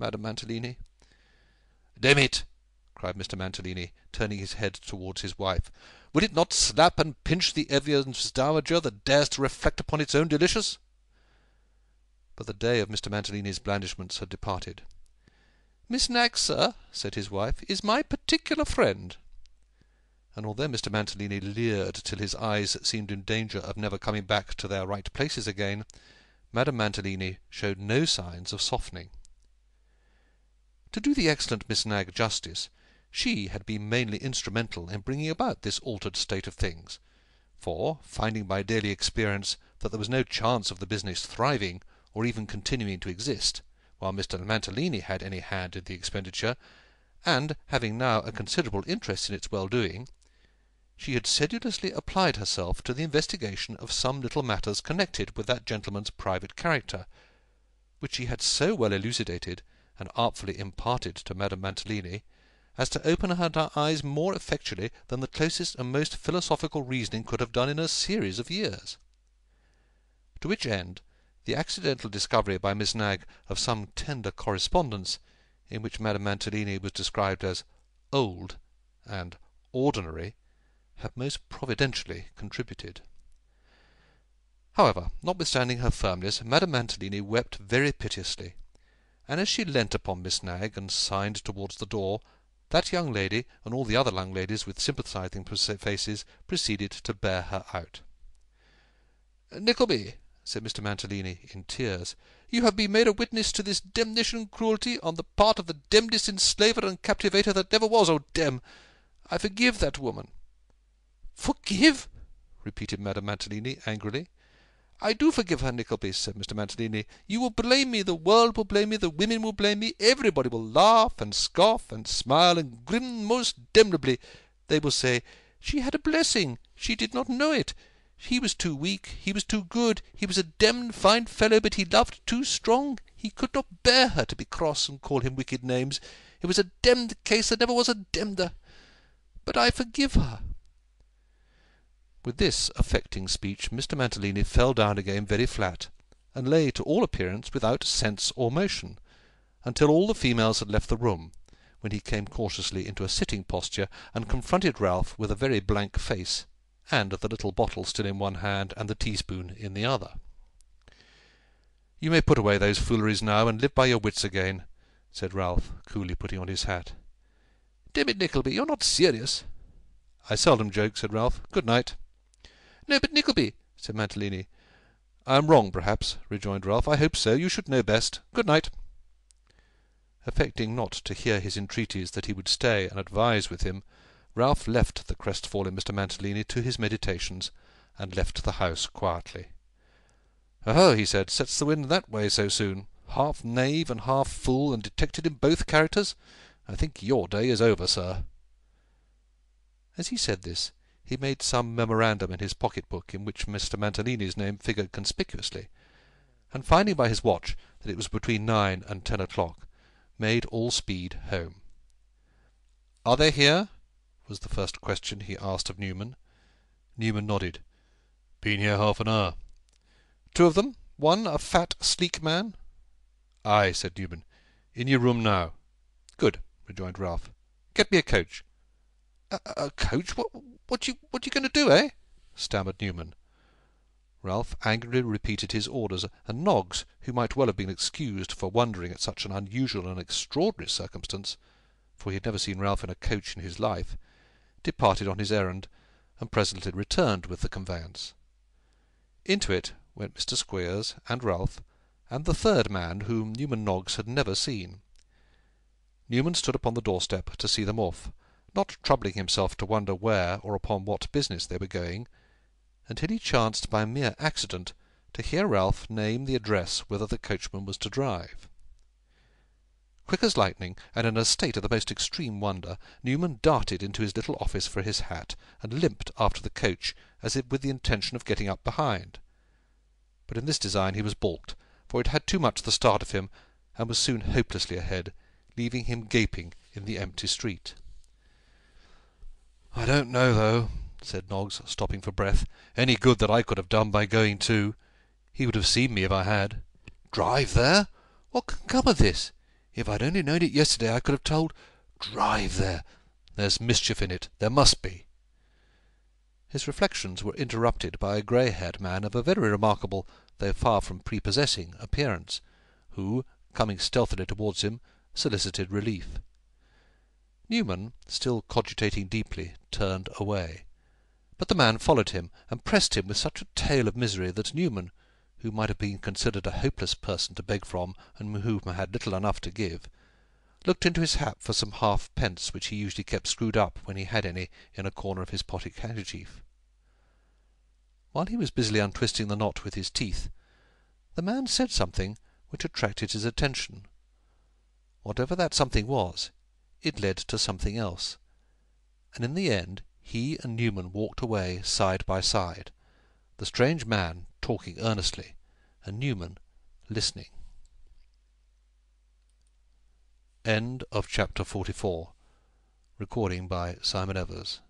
Madame Mantalini. "Damn it!" cried Mr. Mantalini, turning his head towards his wife. "Will it not slap and pinch the Evian's dowager that dares to reflect upon its own delicious?" But the day of Mr. Mantalini's blandishments had departed. "Miss Knag, sir," said his wife, "is my particular friend." And although Mr. Mantalini leered till his eyes seemed in danger of never coming back to their right places again, Madame Mantalini showed no signs of softening. To do the excellent Miss Knag justice, she had been mainly instrumental in bringing about this altered state of things, for, finding by daily experience that there was no chance of the business thriving or even continuing to exist, while Mr. Mantalini had any hand in the expenditure, and having now a considerable interest in its well-doing, she had sedulously applied herself to the investigation of some little matters connected with that gentleman's private character, which she had so well elucidated and artfully imparted to Madame Mantalini, as to open her eyes more effectually than the closest and most philosophical reasoning could have done in a series of years. To which end, the accidental discovery by Miss Knag of some tender correspondence, in which Madame Mantalini was described as old and ordinary, had most providentially contributed. However, notwithstanding her firmness, Madame Mantalini wept very piteously, and as she leant upon Miss Knag and signed towards the door, that young lady and all the other young ladies with sympathizing faces proceeded to bear her out. "Nickleby," said Mr. Mantalini, in tears, "you have been made a witness to this demnition cruelty on the part of the demdest enslaver and captivator that never was. Oh, dem! I forgive that woman." "Forgive!" repeated Madame Mantalini, angrily. "I do forgive her, Nickleby," said Mr. Mantalini. "You will blame me, the world will blame me, the women will blame me, everybody will laugh and scoff and smile and grin most damnably. They will say, 'She had a blessing, she did not know it. He was too weak, he was too good, he was a demmed fine fellow, but he loved too strong. He could not bear her to be cross and call him wicked names. It was a demmed case that never was a demder. But I forgive her.'" With this affecting speech Mr. Mantalini fell down again very flat, and lay to all appearance without sense or motion, until all the females had left the room, when he came cautiously into a sitting posture and confronted Ralph with a very blank face, and the little bottle still in one hand and the teaspoon in the other. "You may put away those fooleries now, and live by your wits again," said Ralph, coolly putting on his hat. "Damn it, Nickleby, you're not serious." "I seldom joke," said Ralph. "Good night." "No, but Nickleby," said Mantalini. "I am wrong, perhaps," rejoined Ralph. "I hope so. You should know best. Good night." Affecting not to hear his entreaties that he would stay and advise with him, Ralph left the crestfallen Mr. Mantalini to his meditations, and left the house quietly. "Oh," he said, "sets the wind that way so soon? Half knave and half fool, and detected in both characters? I think your day is over, sir." As he said this, he made some memorandum in his pocket-book in which Mr. Mantalini's name figured conspicuously, and finding by his watch that it was between 9 and 10 o'clock, made all speed home. "Are they here?" was the first question he asked of Newman. Newman nodded. "Been here half an hour." "Two of them? One a fat, sleek man?" "Aye," said Newman. "In your room now." "Good," rejoined Ralph. "Get me a coach." A coach? What you going to do, eh?" stammered Newman. Ralph angrily repeated his orders, and Noggs, who might well have been excused for wondering at such an unusual and extraordinary circumstance, for he had never seen Ralph in a coach in his life, departed on his errand, and presently returned with the conveyance. Into it went Mr. Squeers and Ralph, and the third man, whom Newman Noggs had never seen. Newman stood upon the doorstep to see them off, not troubling himself to wonder where or upon what business they were going, until he chanced by mere accident to hear Ralph name the address whither the coachman was to drive. Quick as lightning, and in a state of the most extreme wonder, Newman darted into his little office for his hat, and limped after the coach, as if with the intention of getting up behind. But in this design he was baulked, for it had too much the start of him, and was soon hopelessly ahead, leaving him gaping in the empty street. "I don't know, though," said Noggs, stopping for breath, "any good that I could have done by going too. He would have seen me if I had." "Drive there? What can come of this? If I'd only known it yesterday, I could have told—" "Drive there! There's mischief in it. There must be." His reflections were interrupted by a grey-haired man of a very remarkable, though far from prepossessing, appearance, who, coming stealthily towards him, solicited relief. Newman, still cogitating deeply, turned away. But the man followed him, and pressed him with such a tale of misery that Newman, who might have been considered a hopeless person to beg from, and who had little enough to give, looked into his hat for some halfpence which he usually kept screwed up, when he had any, in a corner of his pocket handkerchief. While he was busily untwisting the knot with his teeth, the man said something which attracted his attention. Whatever that something was, it led to something else, and in the end he and Newman walked away side by side, the strange man talking earnestly, and Newman listening. End of chapter 44. Recording by Simon Evers.